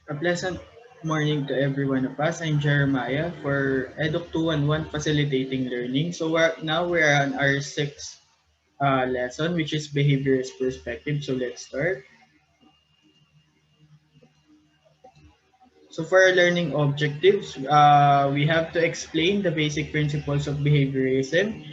A pleasant morning to every one of us. I'm Jeremiah for Eduk 211 Facilitating Learning. So now we're on our sixth lesson, which is Behaviorist Perspective. So let's start. So for our learning objectives, we have to explain the basic principles of behaviorism,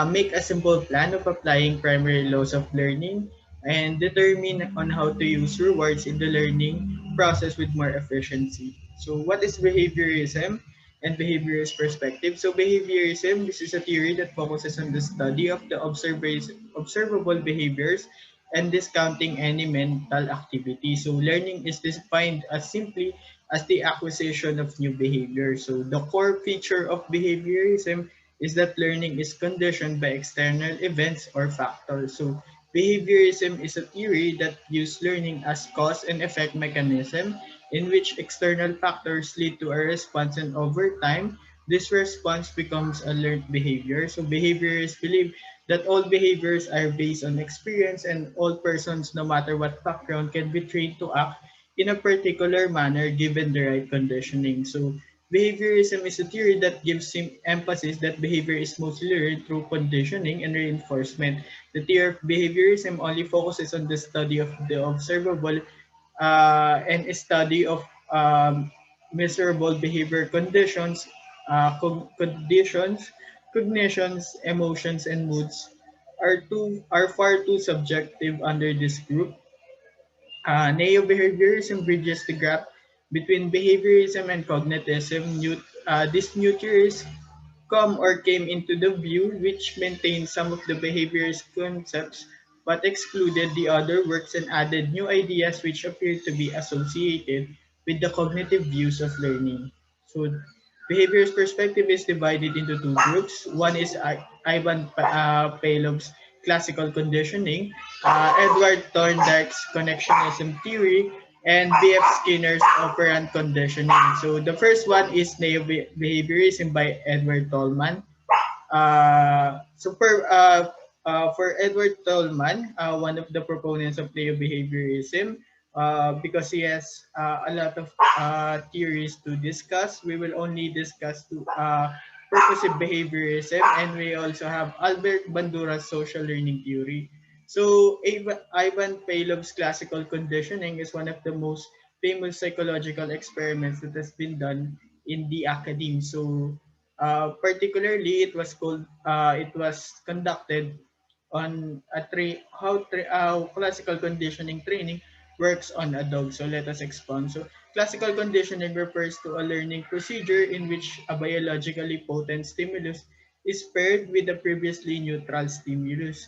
make a simple plan of applying primary laws of learning, and determine on how to use rewards in the learning process with more efficiency. So what is behaviorism and behaviorist perspective? So behaviorism, this is a theory that focuses on the study of the observable behaviors and discounting any mental activity. So learning is defined as simply as the acquisition of new behavior. So the core feature of behaviorism is that learning is conditioned by external events or factors. So behaviorism is a theory that views learning as cause and effect mechanism in which external factors lead to a response, and over time this response becomes a learned behavior. So behaviorists believe that all behaviors are based on experience, and all persons, no matter what background, can be trained to act in a particular manner given the right conditioning. So behaviorism is a theory that gives emphasis that behavior is mostly learned through conditioning and reinforcement. The theory of behaviorism only focuses on the study of the observable and a study of miserable behavior conditions, conditions, cognitions, emotions, and moods are far too subjective under this group. Neo-behaviorism bridges the gap between behaviorism and cognitivism. These new theories came into the view which maintained some of the behaviorist concepts but excluded the other works and added new ideas which appeared to be associated with the cognitive views of learning. So behaviorist perspective is divided into two groups. One is Ivan Palov's classical conditioning, Edward Thorndike's connectionism theory, and B.F. Skinner's operant conditioning. So the first one is neo-behaviorism by Edward Tolman. For Edward Tolman, one of the proponents of neo-behaviorism, because he has a lot of theories to discuss, we will only discuss purposive behaviorism, and we also have Albert Bandura's social learning theory. So Ivan Palov's classical conditioning is one of the most famous psychological experiments that has been done in the academe. So particularly, it was conducted on how classical conditioning training works on a dog. So let us expound. So classical conditioning refers to a learning procedure in which a biologically potent stimulus is paired with a previously neutral stimulus.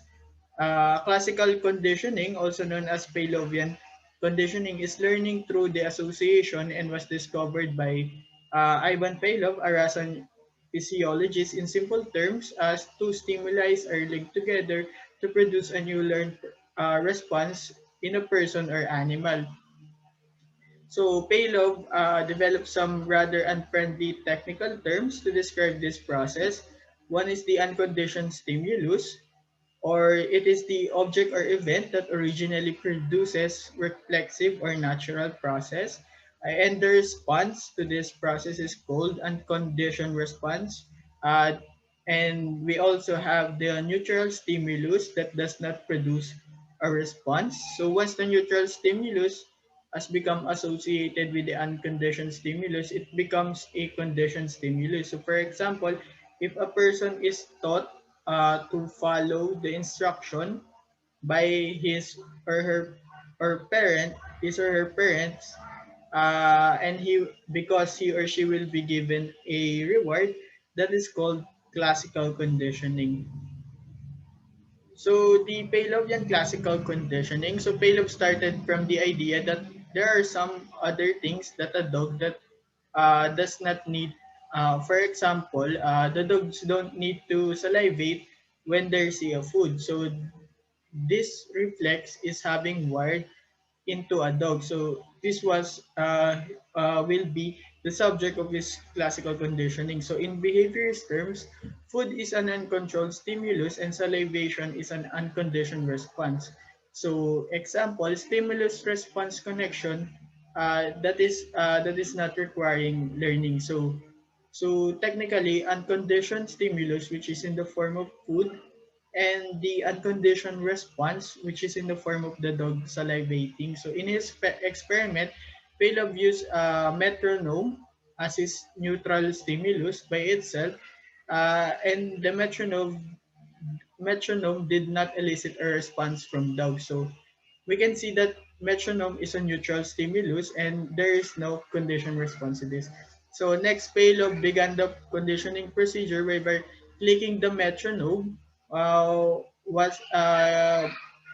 Classical conditioning, also known as Pavlovian conditioning, is learning through the association and was discovered by Ivan Pavlov, a Russian physiologist. In simple terms, as two stimuli are linked together to produce a new learned response in a person or animal. So Pavlov developed some rather unfriendly technical terms to describe this process. One is the unconditioned stimulus, or it is the object or event that originally produces reflexive or natural process, and the response to this process is called unconditioned response. Uh, and we also have the neutral stimulus that does not produce a response. So once the neutral stimulus has become associated with the unconditioned stimulus, it becomes a conditioned stimulus. So for example, if a person is taught to follow the instruction by his or her or parent, his or her parents, and he because he or she will be given a reward, that is called classical conditioning. So the Pavlovian classical conditioning. So Pavlov started from the idea that there are some other things that a dog that does not need. For example, the dogs don't need to salivate when they see a food. So this reflex is having wired into a dog. So this will be the subject of this classical conditioning. So in behaviorist terms, food is an uncontrolled stimulus and salivation is an unconditioned response. So example, stimulus response connection. that is not requiring learning. So technically, unconditioned stimulus, which is in the form of food, and the unconditioned response, which is in the form of the dog salivating. So in his experiment, Palov used a metronome as his neutral stimulus by itself, and the metronome did not elicit a response from dog. So we can see that metronome is a neutral stimulus and there is no conditioned response to this. So next, Palov began the conditioning procedure whereby clicking the metronome was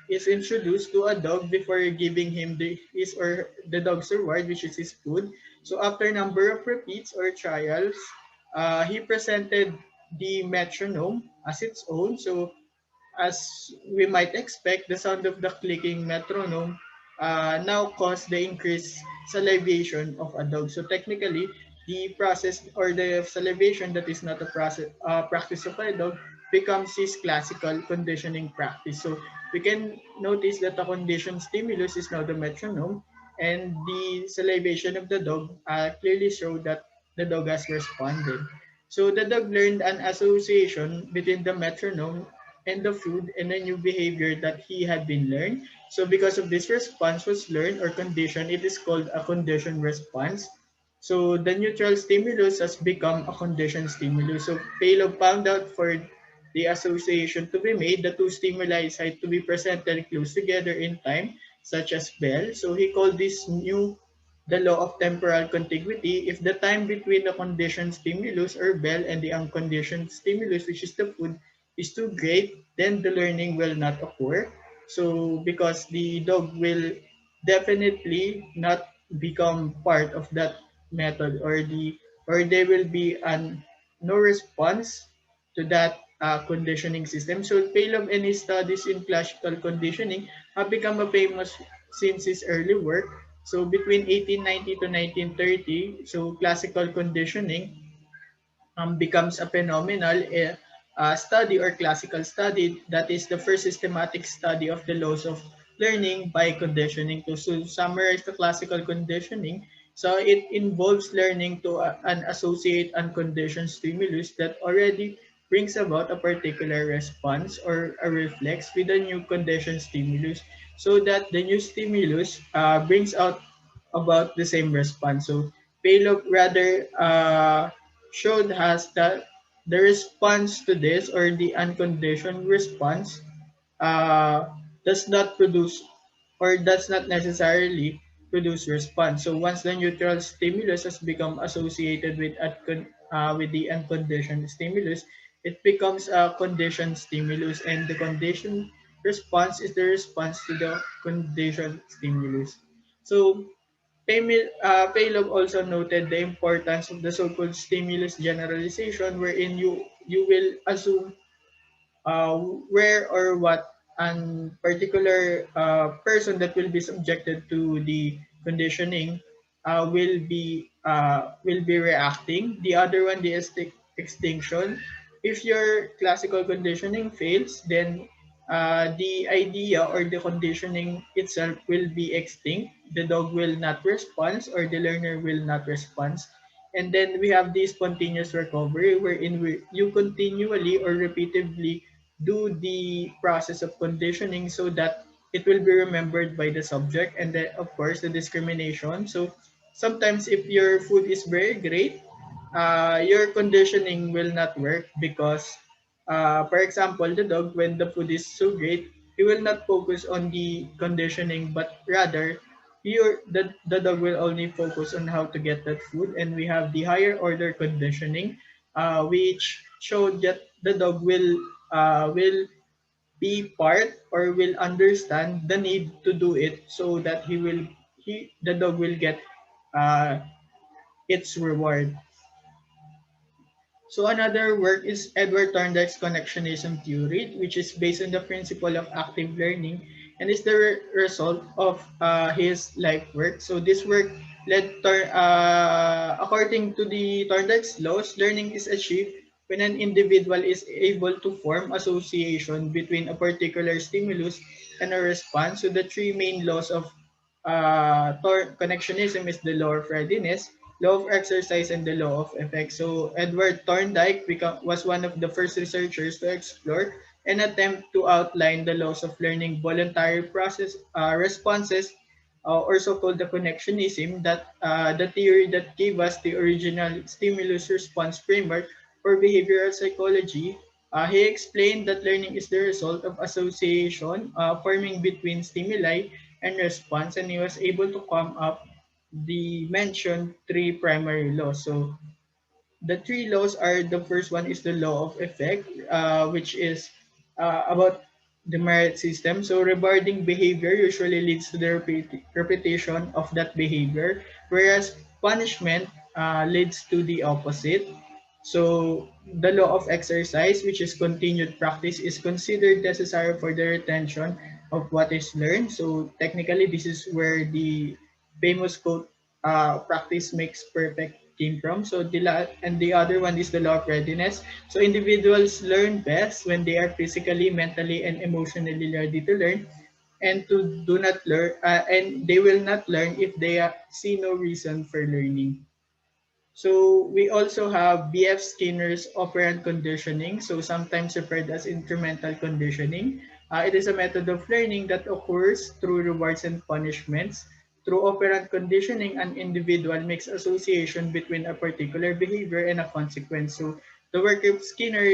is introduced to a dog before giving him his or the dog's reward, which is his food. So after a number of repeats or trials, he presented the metronome as its own. So as we might expect, the sound of the clicking metronome now caused the increased salivation of a dog. So technically, the process or the salivation that is not a process practice of a dog becomes his classical conditioning practice. So we can notice that the conditioned stimulus is now the metronome, and the salivation of the dog clearly show that the dog has responded. So the dog learned an association between the metronome and the food and the new behavior that he had been learned. So because of this response was learned or conditioned, it is called a conditioned response. So the neutral stimulus has become a conditioned stimulus. So Palov found out for the association to be made, the two stimuli had to be presented close together in time, such as bell. So he called this new the law of temporal contiguity. If the time between the conditioned stimulus or bell and the unconditioned stimulus, which is the food, is too great, then the learning will not occur. So because the dog will definitely not become part of that method, or there will be an no response to that conditioning system. So Palov and his studies in classical conditioning have become a famous since his early work. So between 1890 to 1930, so classical conditioning becomes a phenomenal study or classical study that is the first systematic study of the laws of learning by conditioning. To summarize the classical conditioning, so it involves learning to an associate unconditioned stimulus that already brings about a particular response or a reflex with a new conditioned stimulus so that the new stimulus brings out about the same response. So Palov rather showed us that the response to this or the unconditioned response uh, does not produce or does not necessarily produce response. So once the neutral stimulus has become associated with the unconditioned stimulus, it becomes a conditioned stimulus, and the conditioned response is the response to the conditioned stimulus. So Palov also noted the importance of the so-called stimulus generalization, wherein you will assume uh, where or what an particular person that will be subjected to the conditioning will be reacting. The other one, the extinction. If your classical conditioning fails, then the idea or the conditioning itself will be extinct. The dog will not respond or the learner will not respond. And then we have the spontaneous recovery wherein you continually or repeatedly do the process of conditioning so that it will be remembered by the subject. And then of course the discrimination. So sometimes if your food is very great, your conditioning will not work because for example, the dog, when the food is so great, he will not focus on the conditioning, but rather the dog will only focus on how to get that food. And we have the higher order conditioning, which showed that the dog will be part or will understand the need to do it so that the dog will get uh, its reward. So another work is Edward Thorndike's connectionism theory, which is based on the principle of active learning and is the result of his life work. So this work according to the Thorndike's laws, learning is achieved when an individual is able to form association between a particular stimulus and a response. So the three main laws of connectionism is the law of readiness, law of exercise, and the law of effect. So Edward Thorndike was one of the first researchers to explore and attempt to outline the laws of learning voluntary process responses, or so-called the connectionism, that the theory that gave us the original stimulus response framework for behavioral psychology. He explained that learning is the result of association forming between stimuli and response, and he was able to come up the mentioned three primary laws. So the three laws are, the first one is the law of effect, which is about the merit system. So rewarding behavior usually leads to the repetition of that behavior, whereas punishment leads to the opposite. So the law of exercise, which is continued practice, is considered necessary for the retention of what is learned. So technically, this is where the famous quote, "Practice makes perfect," came from. So and the other one is the law of readiness. So individuals learn best when they are physically, mentally, and emotionally ready to learn, and to do not learn, and they will not learn if they see no reason for learning. So we also have B.F. Skinner's operant conditioning, so sometimes referred as incremental conditioning. It is a method of learning that occurs through rewards and punishments. Through operant conditioning, an individual makes association between a particular behavior and a consequence. So the work of Skinner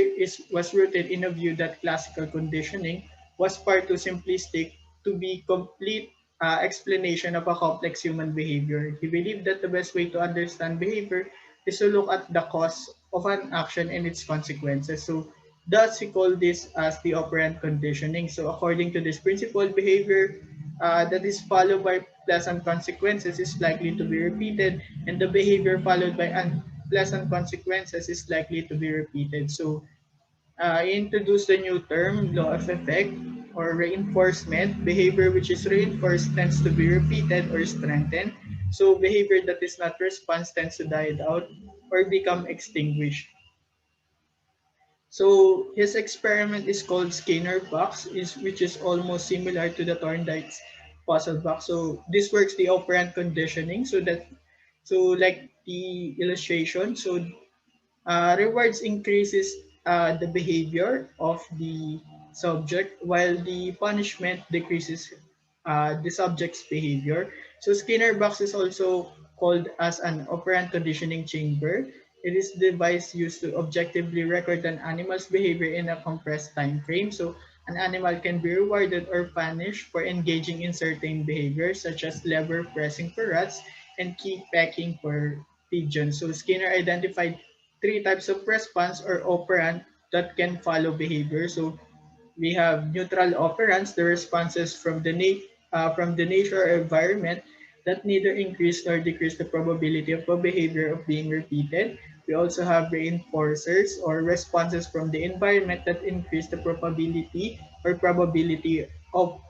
was rooted in a view that classical conditioning was far too simplistic to be complete explanation of a complex human behavior. He believed that the best way to understand behavior is to look at the cause of an action and its consequences. So thus he called this as the operant conditioning. So according to this principle, behavior that is followed by pleasant consequences is likely to be repeated, and the behavior followed by unpleasant consequences is likely to be repeated. So introduce the new term, law of effect, or reinforcement. Behavior which is reinforced tends to be repeated or strengthened. So behavior that is not response tends to die out or become extinguished. So his experiment is called Skinner box, which is almost similar to the Thorndike's puzzle box. So this works the operant conditioning, so like the illustration. So rewards increases the behavior of the subject, while the punishment decreases the subject's behavior. So Skinner box is also called as an operant conditioning chamber. It is the device used to objectively record an animal's behavior in a compressed time frame. So an animal can be rewarded or punished for engaging in certain behaviors, such as lever pressing for rats and key pecking for pigeons. So Skinner identified three types of response or operand that can follow behavior. So we have neutral operands, the responses from the nature or environment that neither increase nor decrease the probability of a behavior of being repeated. We also have reinforcers or responses from the environment that increase the probability of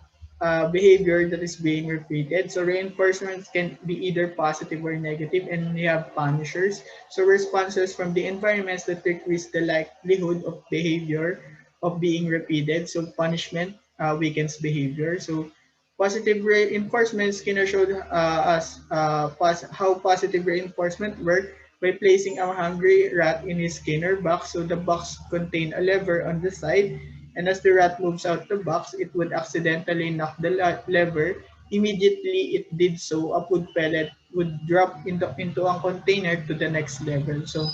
behavior that is being repeated. So reinforcements can be either positive or negative, and we have punishers. So responses from the environments that decrease the likelihood of behavior of being repeated. So punishment weakens behavior. So positive reinforcement, Skinner showed us how positive reinforcement work by placing a hungry rat in his Skinner box. So the box contained a lever on the side, and as the rat moves out the box, it would accidentally knock the lever. Immediately it did so, a food pellet would drop into a container to the next level. So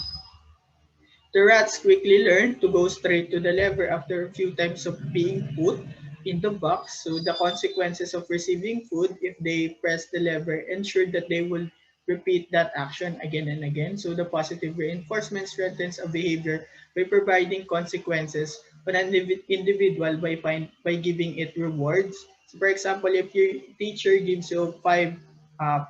the rats quickly learned to go straight to the lever after a few times of being put in the box. So the consequences of receiving food if they press the lever ensured that they will repeat that action again and again. So the positive reinforcement strengthens a behavior by providing consequences on an individual by giving it rewards. So for example, if your teacher gives you uh,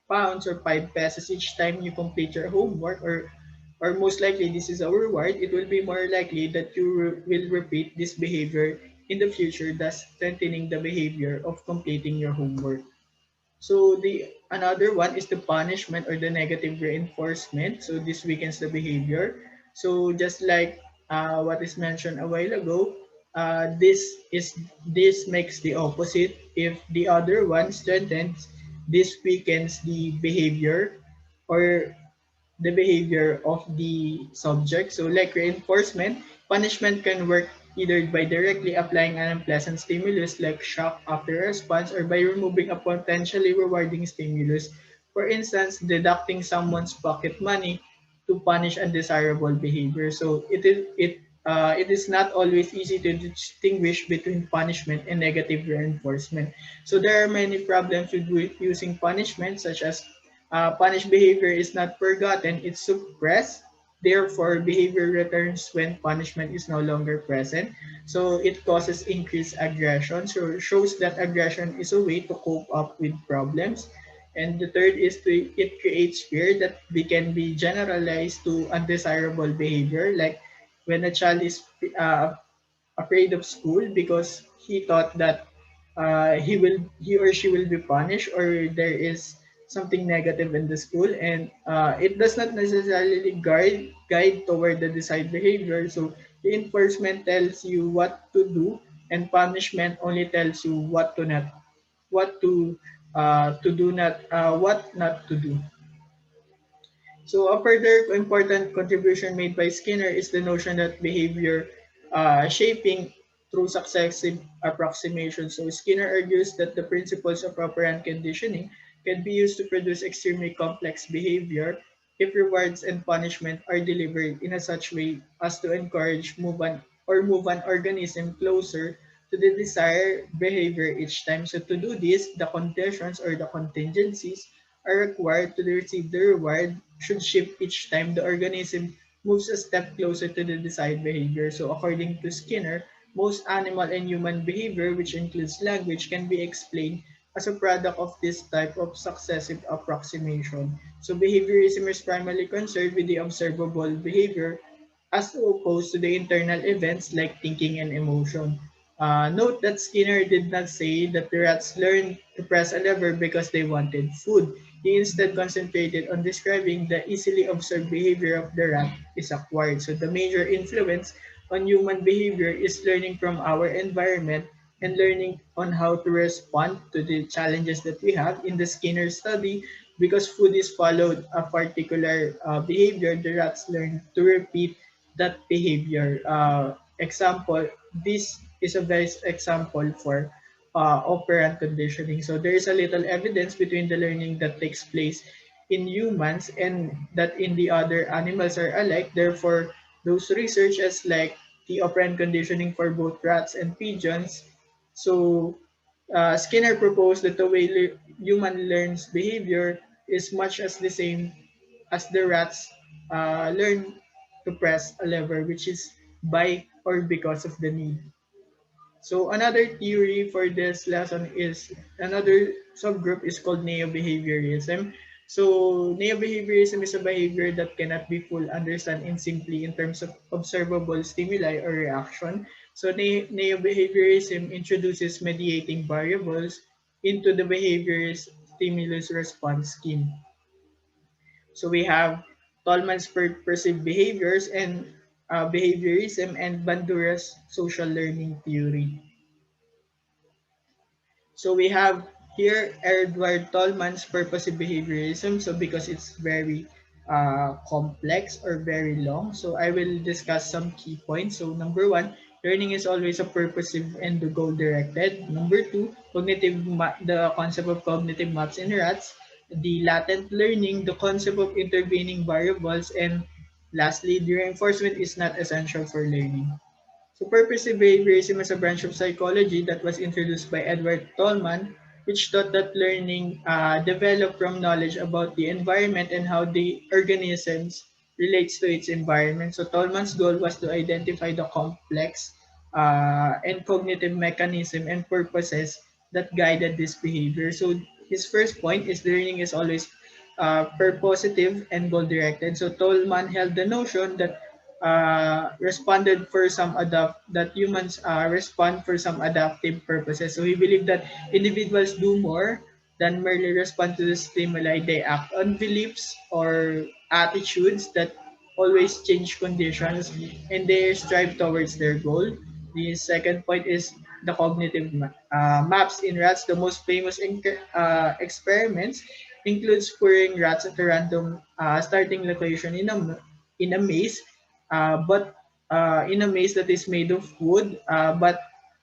£5 or 5 pesos each time you complete your homework, or most likely this is a reward, it will be more likely that you will repeat this behavior in the future, thus strengthening the behavior of completing your homework. So the another one is the punishment or the negative reinforcement. So this weakens the behavior. So just like what is mentioned a while ago, this makes the opposite. If the other one strengthens, this weakens or the behavior of the subject. So like reinforcement, punishment can work either by directly applying an unpleasant stimulus like shock after a response or by removing a potentially rewarding stimulus. For instance, deducting someone's pocket money to punish undesirable behavior. So it is not always easy to distinguish between punishment and negative reinforcement. So there are many problems with using punishment, such as punished behavior is not forgotten, it's suppressed. Therefore, behavior returns when punishment is no longer present. So it causes increased aggression. So it shows that aggression is a way to cope up with problems. And the third is it creates fear that they can be generalized to undesirable behavior. Like when a child is afraid of school because he thought that he or she will be punished or there is something negative in the school, and it does not necessarily guide toward the desired behavior. So reinforcement tells you what to do, and punishment only tells you what to do not what not to do. So a further important contribution made by Skinner is the notion that behavior shaping through successive approximation. So Skinner argues that the principles of operant conditioning can be used to produce extremely complex behavior if rewards and punishment are delivered in a such way as to encourage move an organism closer to the desired behavior each time. So to do this, the conditions or the contingencies are required to receive the reward should shift each time the organism moves a step closer to the desired behavior. So according to Skinner, most animal and human behavior, which includes language, can be explained as a product of this type of successive approximation. So behaviorism is primarily concerned with the observable behavior as opposed to the internal events like thinking and emotion. Note that Skinner did not say that the rats learned to press a lever because they wanted food. He instead concentrated on describing the easily observed behavior of the rat is acquired. So the major influence on human behavior is learning from our environment and learning on how to respond to the challenges that we have. In the Skinner study, because food is followed a particular behavior, the rats learn to repeat that behavior. Example, this is a best example for operant conditioning. So there is a little evidence between the learning that takes place in humans and that in the other animals are alike. Therefore, those researchers like the operant conditioning for both rats and pigeons. So Skinner proposed that the way human learns behavior is much as the same as the rats learn to press a lever, which is by or because of the need. So another theory for this lesson is another subgroup is called neo-behaviorism. So neo-behaviorism is a behavior that cannot be full understand in simply in terms of observable stimuli or reaction. So neo-behaviorism introduces mediating variables into the behavior's stimulus response scheme. So we have Tolman's perceived behaviors and behaviorism and Bandura's social learning theory. So we have here Edward Tolman's purposive behaviorism. So because it's very complex or very long, so I will discuss some key points. So number one, learning is always a purposive and goal directed. Number two, the concept of cognitive maps in rats. The latent learning, the concept of intervening variables, and lastly, the reinforcement is not essential for learning. So purposive behaviorism is a branch of psychology that was introduced by Edward Tolman, which taught that learning developed from knowledge about the environment and how the organisms relates to its environment. So Tolman's goal was to identify the complex and cognitive mechanism and purposes that guided this behavior. So his first point is learning is always purposive and goal directed. So Tolman held the notion that responded for some that humans respond for some adaptive purposes. So he believed that individuals do more than merely respond to the stimuli. They act on beliefs or attitudes that always change conditions and they strive towards their goal. The second point is the cognitive maps in rats. The most famous experiments includes pouring rats at a random starting location in a maze, but in a maze that is made of wood. But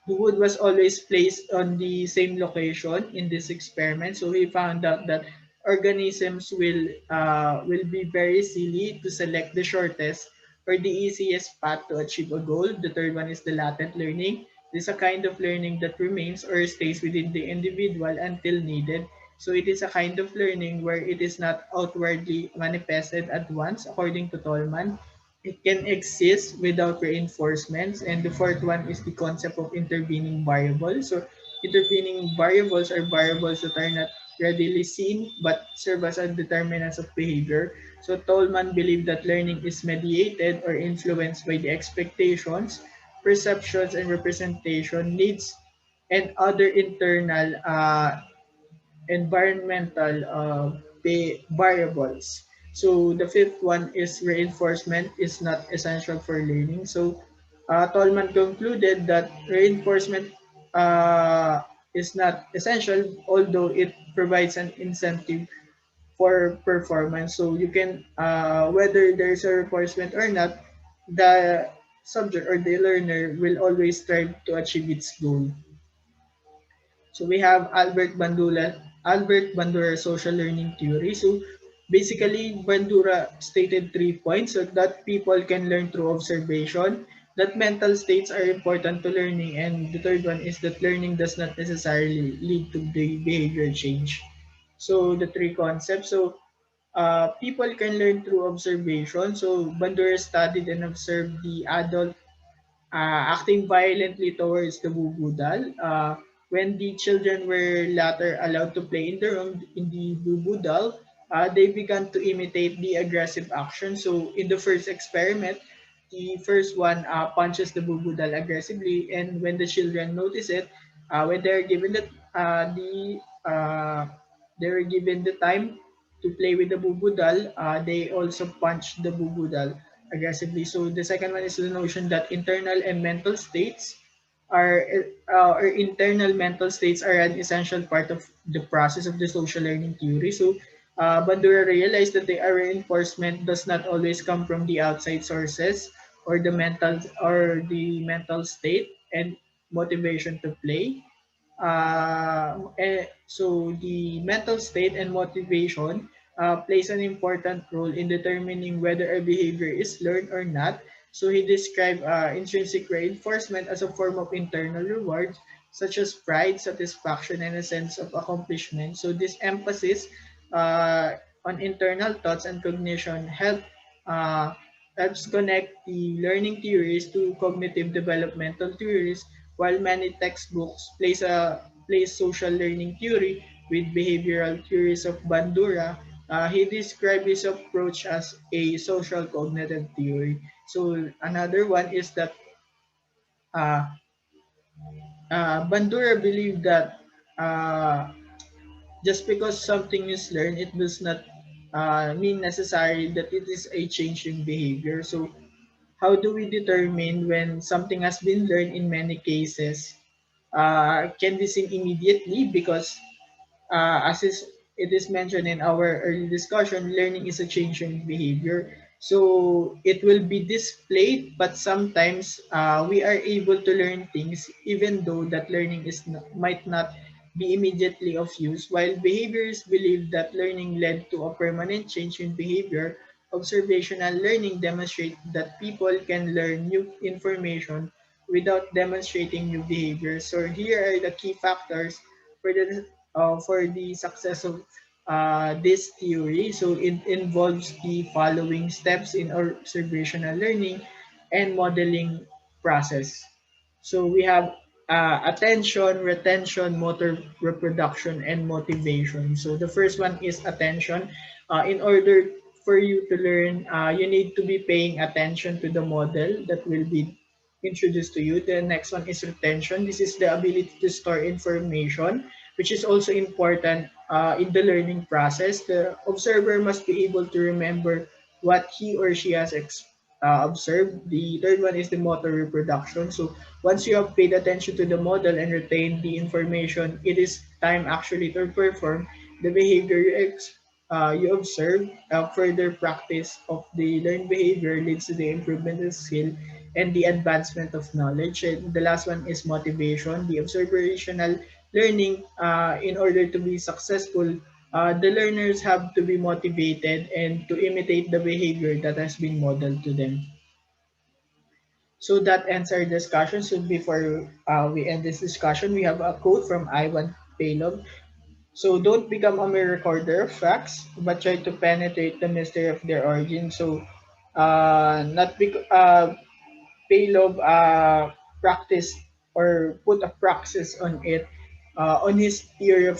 the wood was always placed on the same location in this experiment. So he found out that organisms will be very silly to select the shortest or the easiest path to achieve a goal. The third one is the latent learning. This is a kind of learning that remains or stays within the individual until needed. So it is a kind of learning where it is not outwardly manifested at once, according to Tolman. It can exist without reinforcements. And the fourth one is the concept of intervening variables. So intervening variables are variables that are not readily seen but serve as a determinants of behavior. So Tolman believed that learning is mediated or influenced by the expectations, perceptions, and representation needs and other internal environmental variables. So the fifth one is reinforcement is not essential for learning. So Tolman concluded that reinforcement is not essential, although it provides an incentive for performance. So you can, whether there's a reinforcement or not, the subject or the learner will always strive to achieve its goal. So we have Albert Bandura's social learning theory. So basically, Bandura stated 3 points so that people can learn through observation, that mental states are important to learning, and the third one is that learning does not necessarily lead to the behavior change. So the three concepts. So people can learn through observation. So Bandura studied and observed the adult acting violently towards the bubudal. When the children were later allowed to play in the room in the bubudal, they began to imitate the aggressive action. So in the first experiment, the first one punches the bubudal aggressively, and when the children notice it, when they're given uh, they were given the time to play with the bubudal, they also punch the bubudal aggressively. So the second one is the notion that internal and mental states are or internal mental states are an essential part of the process of the social learning theory. So Bandura realized that the reinforcement does not always come from the outside sources or the mental state and motivation to play. So the mental state and motivation plays an important role in determining whether a behavior is learned or not. So he described intrinsic reinforcement as a form of internal reward, such as pride, satisfaction, and a sense of accomplishment. So this emphasis uh, on internal thoughts and cognition uh, helps connect the learning theories to cognitive developmental theories, while many textbooks place social learning theory with behavioral theories of Bandura. He described his approach as a social cognitive theory. So another one is that uh, Bandura believed that uh, just because something is learned, it does not mean necessarily that it is a change in behavior. So how do we determine when something has been learned? In many cases can be seen immediately because it is mentioned in our early discussion, learning is a change in behavior. So it will be displayed, but sometimes we are able to learn things even though that learning might not be immediately of use. While behaviorists believe that learning led to a permanent change in behavior, observational learning demonstrates that people can learn new information without demonstrating new behaviors. So here are the key factors for the success of this theory. So it involves the following steps in observational learning and modeling process. So we have attention, retention, motor reproduction, and motivation. So the first one is attention. In order for you to learn, you need to be paying attention to the model that will be introduced to you. The next one is retention. This is the ability to store information, which is also important in the learning process. The observer must be able to remember what he or she has observed. The third one is the motor reproduction. So once you have paid attention to the model and retained the information, it is time actually to perform the behavior you observe. Further practice of the learned behavior leads to the improvement of skill and the advancement of knowledge. And the last one is motivation. The observational learning, in order to be successful, the learners have to be motivated and to imitate the behavior that has been modeled to them. So that ends our discussion. So before we end this discussion, we have a quote from Ivan Palov. So don't become a mere recorder of facts, but try to penetrate the mystery of their origin. So not bec- Palov practiced or put a praxis on it, on his theory of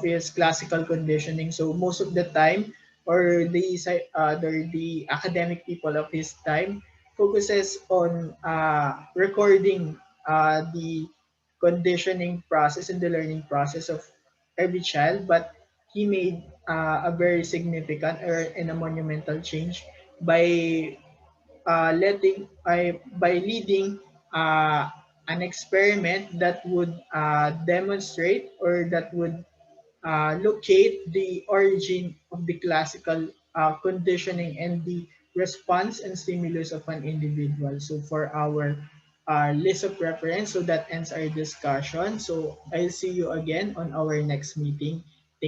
his classical conditioning. So most of the time, or the academic people of his time focuses on recording the conditioning process and the learning process of every child, but he made a very significant or in a monumental change by by leading uh, an experiment that would demonstrate or that would locate the origin of the classical conditioning and the response and stimulus of an individual. So for our list of reference, so that ends our discussion. So I'll see you again on our next meeting.